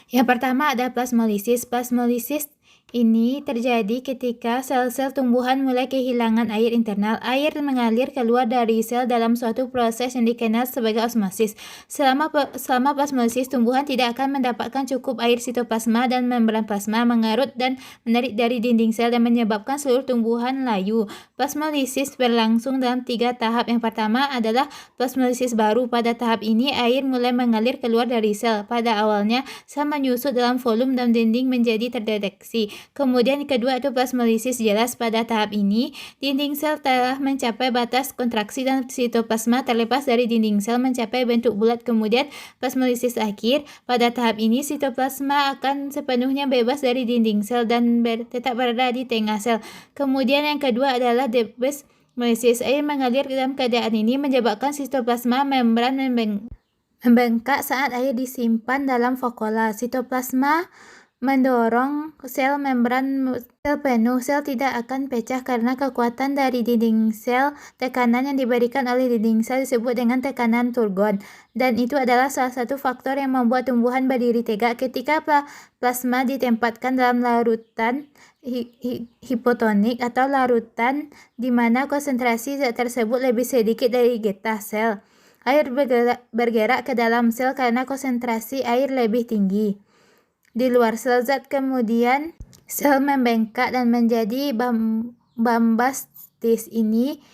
Yang pertama ada plasmolisis. Plasmolisis ini terjadi ketika sel-sel tumbuhan mulai kehilangan air internal. Air mengalir keluar dari sel dalam suatu proses yang dikenal sebagai osmosis. Selama plasmolisis, tumbuhan tidak akan mendapatkan cukup air. Sitoplasma dan membran plasma mengarut dan menarik dari dinding sel dan menyebabkan seluruh tumbuhan layu. Plasmolisis berlangsung dalam 3 tahap. Yang pertama adalah plasmolisis baru. Pada tahap ini, air mulai mengalir keluar dari sel. Pada awalnya, sel menyusut dalam volume dan dinding menjadi terdeteksi. Kemudian kedua itu plasmolisis jelas. Pada tahap ini, dinding sel telah mencapai batas kontraksi dan sitoplasma terlepas dari dinding sel mencapai bentuk bulat. Kemudian plasmolisis akhir. Pada tahap ini, sitoplasma akan sepenuhnya bebas dari dinding sel dan tetap berada di tengah sel. Kemudian yang kedua adalah deplasmolisis. Air mengalir dalam keadaan ini menyebabkan sitoplasma membran membengkak saat air disimpan dalam vakuola. Sitoplasma mendorong sel membran sel penuh. Sel tidak akan pecah karena kekuatan dari dinding sel. Tekanan yang diberikan oleh dinding sel disebut dengan tekanan turgon. Dan itu adalah salah satu faktor yang membuat tumbuhan berdiri tegak. Ketika plasma ditempatkan dalam larutan hipotonik atau larutan di mana konsentrasi zat tersebut lebih sedikit dari getah sel, air bergerak ke dalam sel karena konsentrasi air lebih tinggi. Di luar sel zat kemudian sel membengkak dan menjadi bombastis. Ini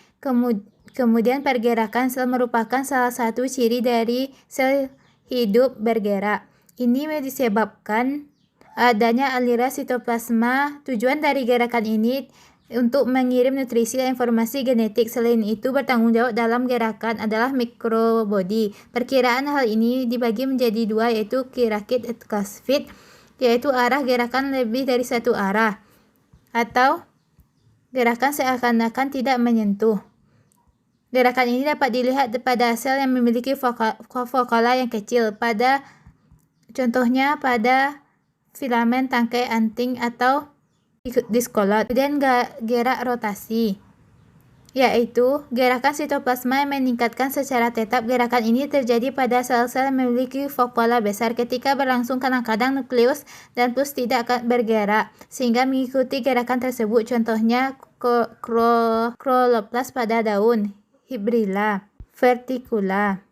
kemudian pergerakan sel merupakan salah satu ciri dari sel hidup bergerak. Ini disebabkan adanya aliran sitoplasma. Tujuan dari gerakan ini untuk mengirim nutrisi dan informasi genetik. Selain itu, bertanggung jawab dalam gerakan adalah mikrobody. Perkiraan hal ini dibagi menjadi 2, yaitu kirakit atau yaitu arah gerakan lebih dari satu arah, atau gerakan seakan-akan tidak menyentuh. Gerakan ini dapat dilihat pada sel yang memiliki vakuola yang kecil, contohnya pada filamen tangkai anting atau diskolot. Kemudian gerak rotasi, yaitu gerakan sitoplasma yang meningkatkan secara tetap. Gerakan ini terjadi pada sel-sel yang memiliki vakuola besar. Ketika berlangsung, kadang-kadang nukleus dan pus tidak akan bergerak sehingga mengikuti gerakan tersebut. Contohnya kloroplast pada daun, Hibberella verticula.